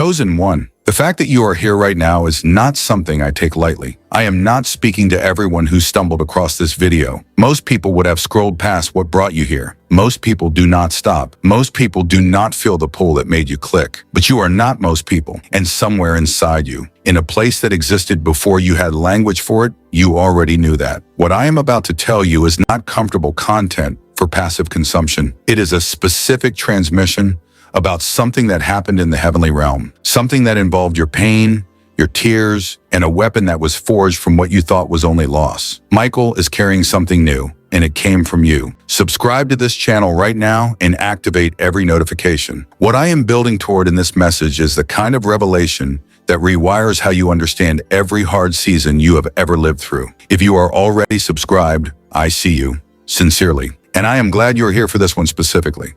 Chosen one. The fact that you are here right now is not something I take lightly. I am not speaking to everyone who stumbled across this video. Most people would have scrolled past what brought you here. Most people do not stop. Most people do not feel the pull that made you click. But you are not most people. And somewhere inside you, in a place that existed before you had language for it, you already knew that. What I am about to tell you is not comfortable content for passive consumption. It is a specific transmission about something that happened in the heavenly realm, something that involved your pain, your tears, and a weapon that was forged from what you thought was only loss. Michael is carrying something new, and it came from you. Subscribe to this channel right now and activate every notification. What I am building toward in this message is the kind of revelation that rewires how you understand every hard season you have ever lived through. If you are already subscribed, I see you, sincerely. And I am glad you're here for this one specifically.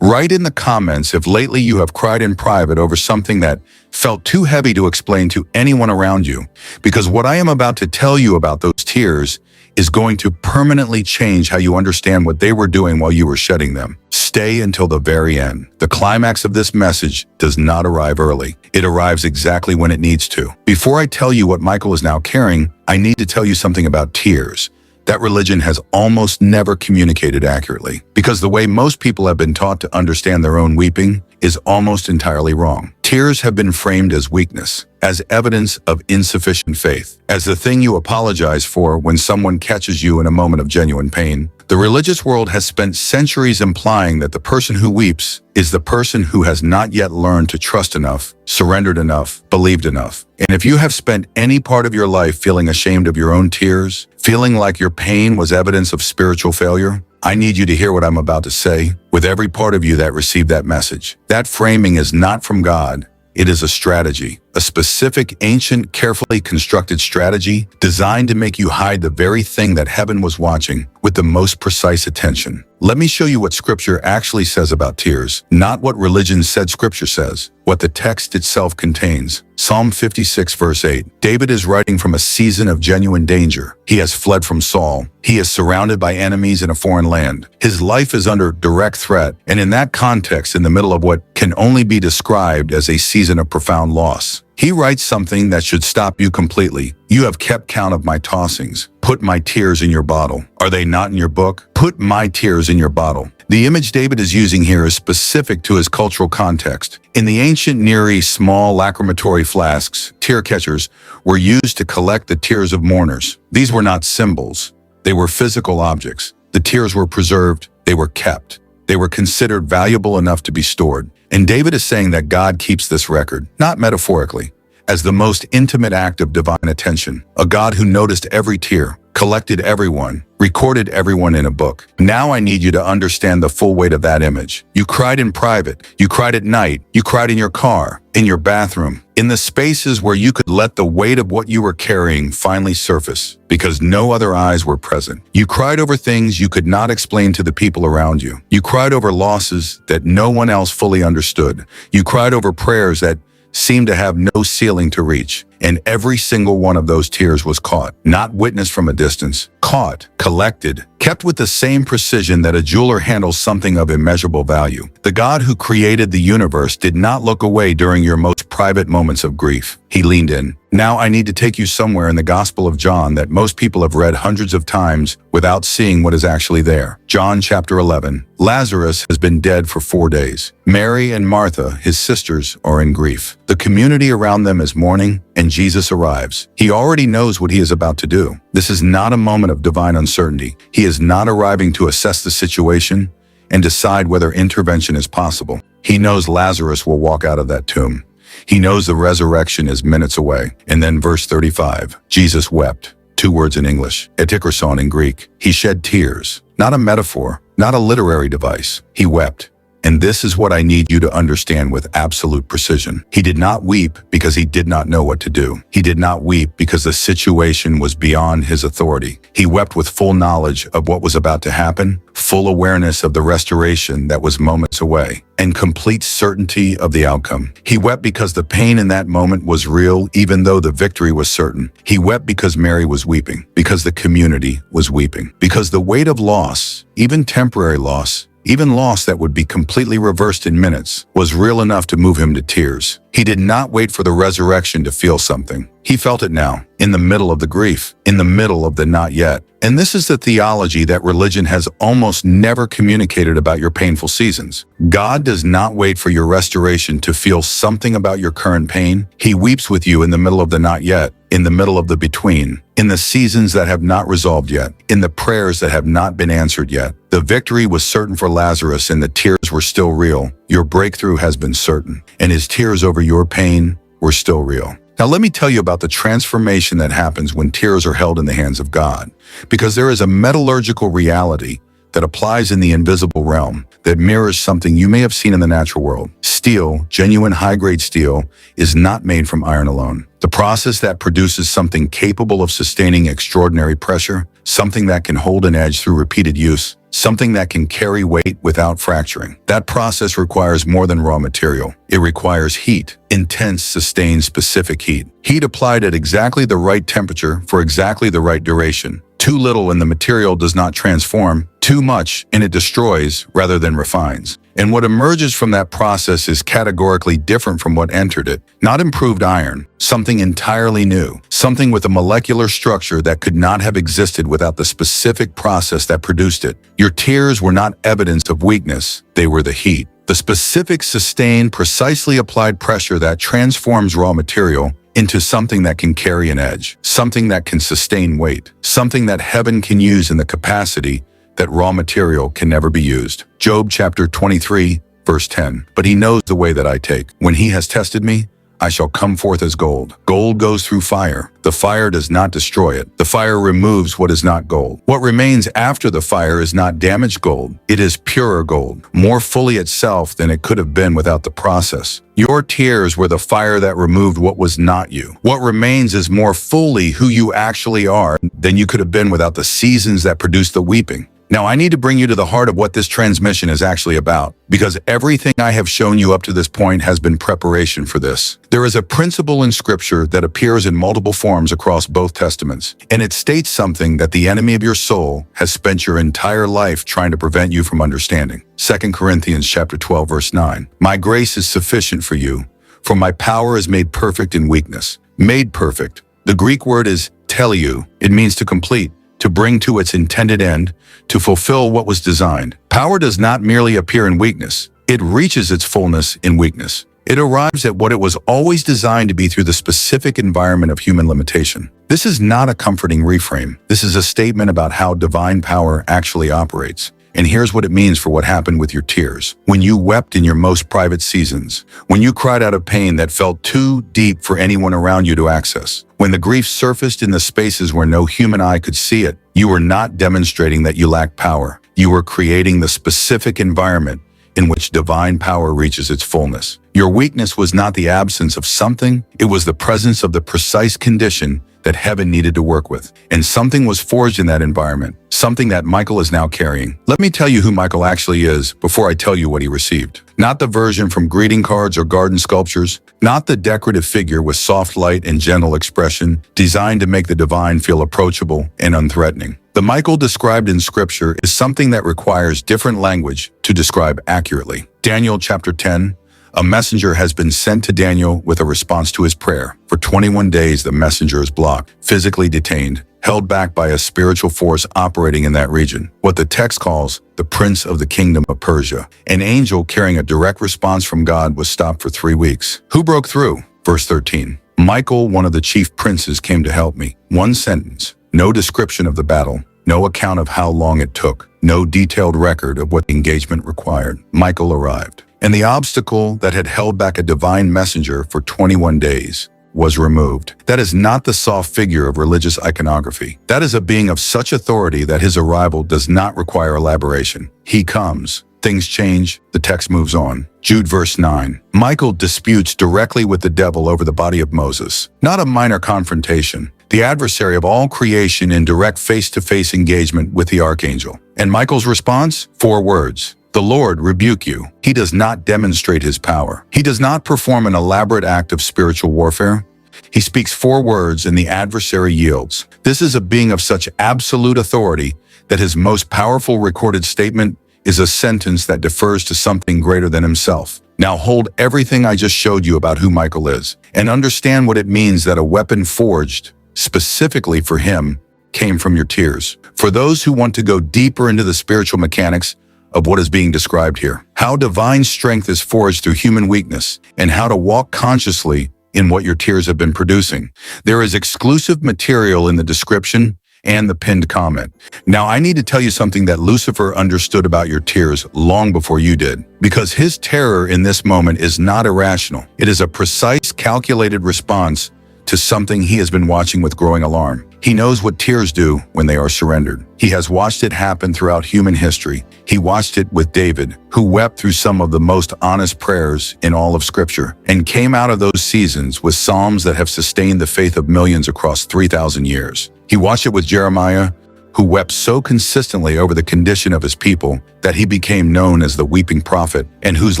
Write in the comments if lately you have cried in private over something that felt too heavy to explain to anyone around you, because what I am about to tell you about those tears is going to permanently change how you understand what they were doing while you were shedding them. Stay until the very end. The climax of this message does not arrive early. It arrives exactly when it needs to. Before I tell you what Michael is now carrying, I need to tell you something about tears that religion has almost never communicated accurately, because the way most people have been taught to understand their own weeping is almost entirely wrong. Tears have been framed as weakness, as evidence of insufficient faith, as the thing you apologize for when someone catches you in a moment of genuine pain. The religious world has spent centuries implying that the person who weeps is the person who has not yet learned to trust enough, surrendered enough, believed enough. And if you have spent any part of your life feeling ashamed of your own tears, feeling like your pain was evidence of spiritual failure, I need you to hear what I'm about to say with every part of you that received that message. That framing is not from God. It is a strategy, a specific, ancient, carefully constructed strategy designed to make you hide the very thing that heaven was watching with the most precise attention. Let me show you what Scripture actually says about tears, not what religion said Scripture says, what the text itself contains. Psalm 56 verse 8. David is writing from a season of genuine danger. He has fled from Saul. He is surrounded by enemies in a foreign land. His life is under direct threat, and in that context, in the middle of what can only be described as a season of profound loss, he writes something that should stop you completely. You have kept count of my tossings. Put my tears in your bottle. Are they not in your book? Put my tears in your bottle. The image David is using here is specific to his cultural context. In the ancient Near East, small lacrimatory flasks, tear catchers, were used to collect the tears of mourners. These were not symbols. They were physical objects. The tears were preserved. They were kept. They were considered valuable enough to be stored. And David is saying that God keeps this record, not metaphorically, as the most intimate act of divine attention. A God who noticed every tear, collected everyone, recorded everyone in a book. Now I need you to understand the full weight of that image. You cried in private. You cried at night. You cried in your car, in your bathroom, in the spaces where you could let the weight of what you were carrying finally surface, because no other eyes were present. You cried over things you could not explain to the people around you. You cried over losses that no one else fully understood. You cried over prayers that seemed to have no ceiling to reach. And every single one of those tears was caught, not witnessed from a distance, caught, collected, kept with the same precision that a jeweler handles something of immeasurable value. The God who created the universe did not look away during your most private moments of grief. He leaned in. Now I need to take you somewhere in the Gospel of John that most people have read hundreds of times without seeing what is actually there. John chapter 11. Lazarus has been dead for 4 days. Mary and Martha, his sisters, are in grief. The community around them is mourning, and Jesus arrives. He already knows what he is about to do. This is not a moment of divine uncertainty. He is not arriving to assess the situation and decide whether intervention is possible. He knows Lazarus will walk out of that tomb. He knows the resurrection is minutes away. And then verse 35, Jesus wept. 2 words in English, etikroson in Greek. He shed tears, not a metaphor, not a literary device. He wept. And this is what I need you to understand with absolute precision. He did not weep because he did not know what to do. He did not weep because the situation was beyond his authority. He wept with full knowledge of what was about to happen, full awareness of the restoration that was moments away, and complete certainty of the outcome. He wept because the pain in that moment was real, even though the victory was certain. He wept because Mary was weeping, because the community was weeping, because the weight of loss, even temporary loss, even loss that would be completely reversed in minutes, was real enough to move him to tears. He did not wait for the resurrection to feel something. He felt it now, in the middle of the grief, in the middle of the not yet. And this is the theology that religion has almost never communicated about your painful seasons. God does not wait for your restoration to feel something about your current pain. He weeps with you in the middle of the not yet, in the middle of the between, in the seasons that have not resolved yet, in the prayers that have not been answered yet. The victory was certain for Lazarus and the tears were still real. Your breakthrough has been certain, and his tears over your pain were still real. Now let me tell you about the transformation that happens when tears are held in the hands of God, because there is a metallurgical reality that applies in the invisible realm that mirrors something you may have seen in the natural world. Steel, genuine high-grade steel, is not made from iron alone. The process that produces something capable of sustaining extraordinary pressure, something that can hold an edge through repeated use, something that can carry weight without fracturing. That process requires more than raw material. It requires heat, intense, sustained, specific heat. Heat applied at exactly the right temperature for exactly the right duration. Too little and the material does not transform. Too much and it destroys rather than refines. And what emerges from that process is categorically different from what entered it. Not improved iron, something entirely new, something with a molecular structure that could not have existed without the specific process that produced it. Your tears were not evidence of weakness, they were the heat. The specific, sustained, precisely applied pressure that transforms raw material into something that can carry an edge, something that can sustain weight, something that heaven can use in the capacity that raw material can never be used. Job chapter 23, verse 10. But he knows the way that I take. When he has tested me, I shall come forth as gold. Gold goes through fire. The fire does not destroy it. The fire removes what is not gold. What remains after the fire is not damaged gold. It is purer gold, more fully itself than it could have been without the process. Your tears were the fire that removed what was not you. What remains is more fully who you actually are than you could have been without the seasons that produced the weeping. Now, I need to bring you to the heart of what this transmission is actually about, because everything I have shown you up to this point has been preparation for this. There is a principle in Scripture that appears in multiple forms across both testaments, and it states something that the enemy of your soul has spent your entire life trying to prevent you from understanding. 2 Corinthians chapter 12, verse 9. My grace is sufficient for you, for my power is made perfect in weakness. Made perfect. The Greek word is teleu. It means to complete, to bring to its intended end, to fulfill what was designed. Power does not merely appear in weakness. It reaches its fullness in weakness. It arrives at what it was always designed to be through the specific environment of human limitation. This is not a comforting reframe. This is a statement about how divine power actually operates. And here's what it means for what happened with your tears. When you wept in your most private seasons, when you cried out of pain that felt too deep for anyone around you to access, when the grief surfaced in the spaces where no human eye could see it, you were not demonstrating that you lacked power. You were creating the specific environment in which divine power reaches its fullness. Your weakness was not the absence of something, it was the presence of the precise condition that heaven needed to work with. And something was forged in that environment, something that Michael is now carrying. Let me tell you who Michael actually is before I tell you what he received. Not the version from greeting cards or garden sculptures, not the decorative figure with soft light and gentle expression designed to make the divine feel approachable and unthreatening. The Michael described in Scripture is something that requires different language to describe accurately. Daniel chapter 10, a messenger has been sent to Daniel with a response to his prayer. For 21 days, the messenger is blocked, physically detained, held back by a spiritual force operating in that region, what the text calls the prince of the kingdom of Persia. An angel carrying a direct response from God was stopped for 3 weeks. Who broke through? Verse 13. Michael, one of the chief princes, came to help me. One sentence. No description of the battle, no account of how long it took, no detailed record of what the engagement required. Michael arrived, and the obstacle that had held back a divine messenger for 21 days was removed. That is not the soft figure of religious iconography. That is a being of such authority that his arrival does not require elaboration. He comes. Things change. The text moves on. Jude verse 9. Michael disputes directly with the devil over the body of Moses. Not a minor confrontation. The adversary of all creation in direct face-to-face engagement with the archangel. And Michael's response? 4 words. The Lord rebuke you. He does not demonstrate his power. He does not perform an elaborate act of spiritual warfare. He speaks 4 words and the adversary yields. This is a being of such absolute authority that his most powerful recorded statement is a sentence that defers to something greater than himself. Now hold everything I just showed you about who Michael is, and understand what it means that a weapon forged specifically for him came from your tears. For those who want to go deeper into the spiritual mechanics of what is being described here, how divine strength is forged through human weakness, and how to walk consciously in what your tears have been producing, there is exclusive material in the description and the pinned comment. Now, I need to tell you something that Lucifer understood about your tears long before you did, because his terror in this moment is not irrational. It is a precise, calculated response to something he has been watching with growing alarm. He knows what tears do when they are surrendered. He has watched it happen throughout human history. He watched it with David, who wept through some of the most honest prayers in all of Scripture, and came out of those seasons with psalms that have sustained the faith of millions across 3,000 years. He watched it with Jeremiah, who wept so consistently over the condition of his people that he became known as the weeping prophet, and whose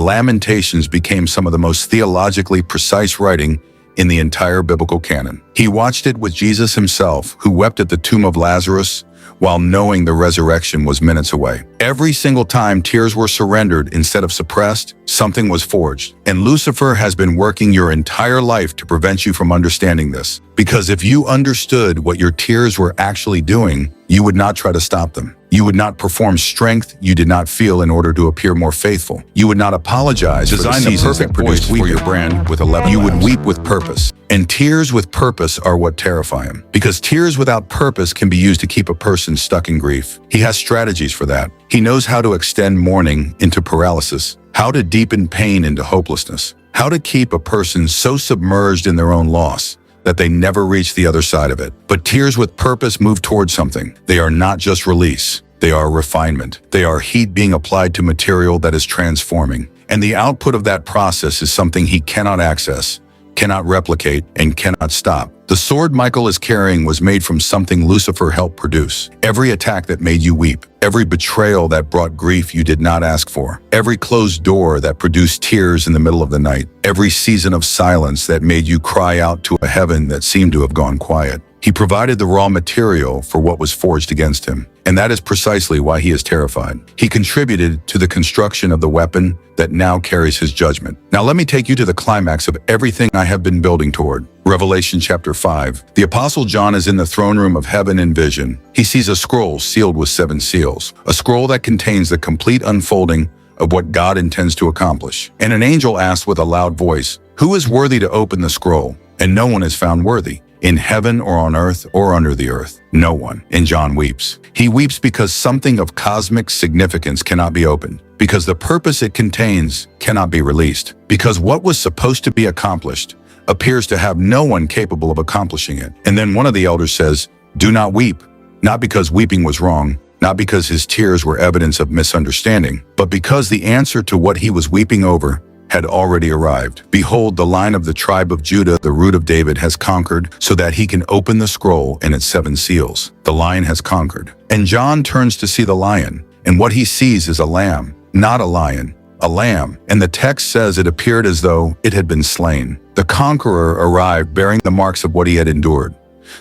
lamentations became some of the most theologically precise writing in the entire biblical canon. He watched it with Jesus himself, who wept at the tomb of Lazarus while knowing the resurrection was minutes away. Every single time tears were surrendered instead of suppressed, something was forged. And Lucifer has been working your entire life to prevent you from understanding this. Because if you understood what your tears were actually doing, you would not try to stop them. You would not perform strength you did not feel in order to appear more faithful. You would not apologize for the seasons that produced for your brand with 11 You would weep with purpose. And tears with purpose are what terrify him. Because tears without purpose can be used to keep a person stuck in grief. He has strategies for that. He knows how to extend mourning into paralysis, how to deepen pain into hopelessness, how to keep a person so submerged in their own loss that they never reach the other side of it. But tears with purpose move towards something. They are not just release. They are refinement. They are heat being applied to material that is transforming. And the output of that process is something he cannot access, cannot replicate, and cannot stop. The sword Michael is carrying was made from something Lucifer helped produce. Every attack that made you weep, every betrayal that brought grief you did not ask for, every closed door that produced tears in the middle of the night, every season of silence that made you cry out to a heaven that seemed to have gone quiet. He provided the raw material for what was forged against him, and that is precisely why he is terrified. He contributed to the construction of the weapon that now carries his judgment. Now let me take you to the climax of everything I have been building toward. Revelation chapter 5. The Apostle John is in the throne room of heaven in vision. He sees a scroll sealed with 7 seals, a scroll that contains the complete unfolding of what God intends to accomplish. And an angel asked with a loud voice, "Who is worthy to open the scroll?" And no one is found worthy, in heaven or on earth or under the earth. No one. And John weeps. He weeps because something of cosmic significance cannot be opened, because the purpose it contains cannot be released, because what was supposed to be accomplished appears to have no one capable of accomplishing it. And then one of the elders says, "Do not weep," not because weeping was wrong, not because his tears were evidence of misunderstanding, but because the answer to what he was weeping over had already arrived. Behold, the Lion of the tribe of Judah, the root of David, has conquered so that he can open the scroll and its 7 seals. The Lion has conquered. And John turns to see the Lion, and what he sees is a lamb, not a lion, a lamb. And the text says it appeared as though it had been slain. The conqueror arrived bearing the marks of what he had endured,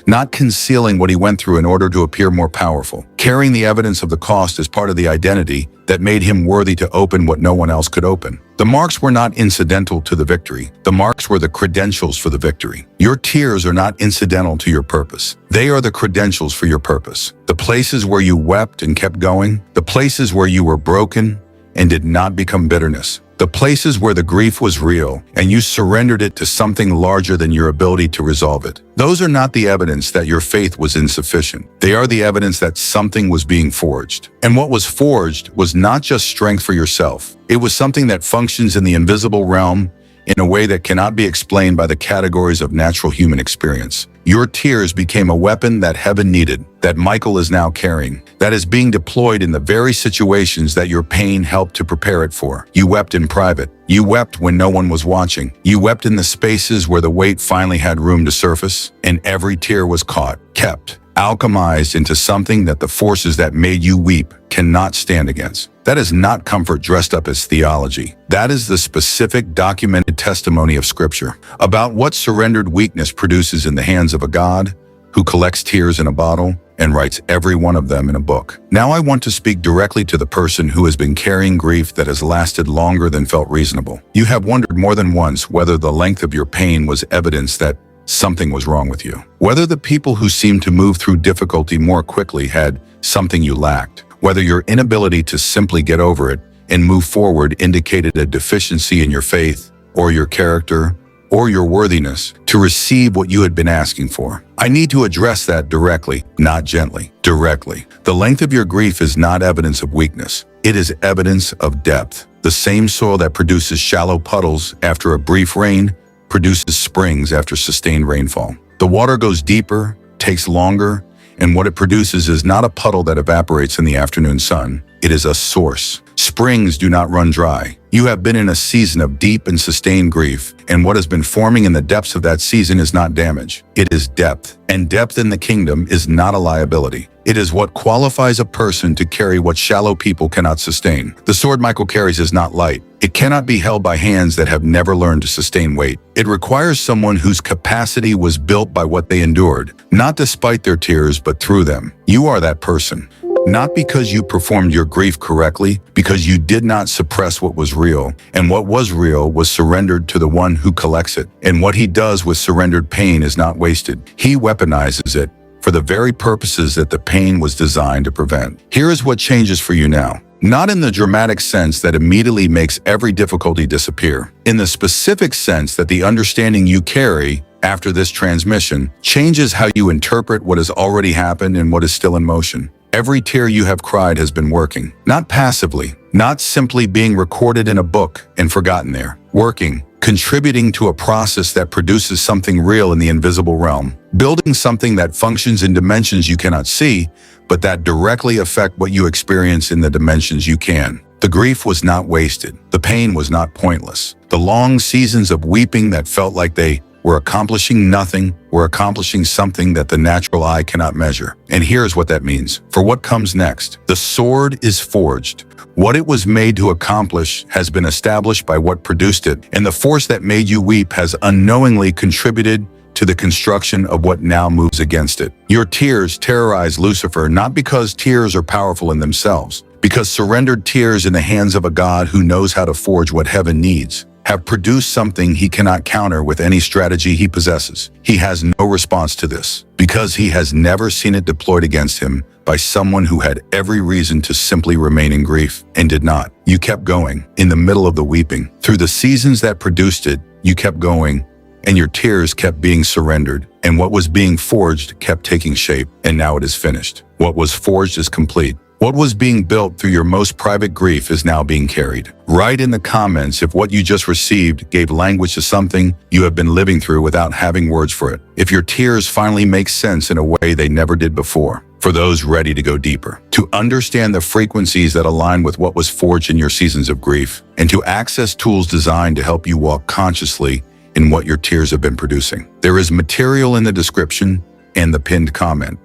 not concealing what he went through in order to appear more powerful, carrying the evidence of the cost as part of the identity that made him worthy to open what no one else could open. The marks were not incidental to the victory. The marks were the credentials for the victory. Your tears are not incidental to your purpose. They are the credentials for your purpose. The places where you wept and kept going, the places where you were broken and did not become bitterness, the places where the grief was real and you surrendered it to something larger than your ability to resolve it. Those are not the evidence that your faith was insufficient. They are the evidence that something was being forged. And what was forged was not just strength for yourself. It was something that functions in the invisible realm in a way that cannot be explained by the categories of natural human experience. Your tears became a weapon that heaven needed, that Michael is now carrying, that is being deployed in the very situations that your pain helped to prepare it for. You wept in private. You wept when no one was watching. You wept in the spaces where the weight finally had room to surface, and every tear was caught, kept, alchemized into something that the forces that made you weep cannot stand against. That is not comfort dressed up as theology. That is the specific documented testimony of Scripture about what surrendered weakness produces in the hands of a God who collects tears in a bottle and writes every one of them in a book. Now I want to speak directly to the person who has been carrying grief that has lasted longer than felt reasonable. You have wondered more than once whether the length of your pain was evidence that something was wrong with you. Whether the people who seemed to move through difficulty more quickly had something you lacked. Whether your inability to simply get over it and move forward indicated a deficiency in your faith, or your character, or your worthiness to receive what you had been asking for. I need to address that directly, not gently, directly. The length of your grief is not evidence of weakness. It is evidence of depth. The same soil that produces shallow puddles after a brief rain produces springs after sustained rainfall. The water goes deeper, takes longer, and what it produces is not a puddle that evaporates in the afternoon sun. It is a source. Springs do not run dry. You have been in a season of deep and sustained grief, and what has been forming in the depths of that season is not damage. It is depth, and depth in the kingdom is not a liability. It is what qualifies a person to carry what shallow people cannot sustain. The sword Michael carries is not light. It cannot be held by hands that have never learned to sustain weight. It requires someone whose capacity was built by what they endured, not despite their tears, but through them. You are that person. Not because you performed your grief correctly, because you did not suppress what was real, and what was real was surrendered to the one who collects it. And what he does with surrendered pain is not wasted. He weaponizes it for the very purposes that the pain was designed to prevent. Here is what changes for you now. Not in the dramatic sense that immediately makes every difficulty disappear. In the specific sense that the understanding you carry after this transmission changes how you interpret what has already happened and what is still in motion. Every tear you have cried has been working, not passively, not simply being recorded in a book and forgotten there. Working, contributing to a process that produces something real in the invisible realm, building something that functions in dimensions you cannot see, but that directly affect what you experience in the dimensions you can. The grief was not wasted. The pain was not pointless. The long seasons of weeping that felt like they were accomplishing nothing, were accomplishing something that the natural eye cannot measure. And here's what that means. For what comes next, the sword is forged. What it was made to accomplish has been established by what produced it, and the force that made you weep has unknowingly contributed to the construction of what now moves against it. Your tears terrorize Lucifer not because tears are powerful in themselves, because surrendered tears in the hands of a God who knows how to forge what heaven needs have produced something he cannot counter with any strategy he possesses. He has no response to this, because he has never seen it deployed against him by someone who had every reason to simply remain in grief and did not. You kept going, in the middle of the weeping. Through the seasons that produced it, you kept going, and your tears kept being surrendered, and what was being forged kept taking shape, and now it is finished. What was forged is complete. What was being built through your most private grief is now being carried. Write in the comments if what you just received gave language to something you have been living through without having words for it. If your tears finally make sense in a way they never did before. For those ready to go deeper, to understand the frequencies that align with what was forged in your seasons of grief, and to access tools designed to help you walk consciously in what your tears have been producing. There is material in the description and the pinned comment.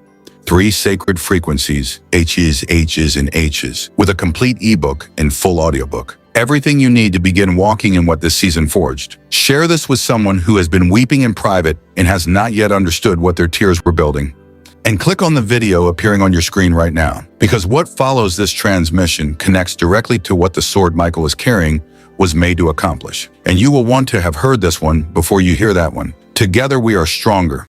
3 sacred frequencies, H's, H's, and H's, with a complete ebook and full audiobook. Everything you need to begin walking in what this season forged. Share this with someone who has been weeping in private and has not yet understood what their tears were building. And click on the video appearing on your screen right now, because what follows this transmission connects directly to what the sword Michael is carrying was made to accomplish. And you will want to have heard this one before you hear that one. Together we are stronger.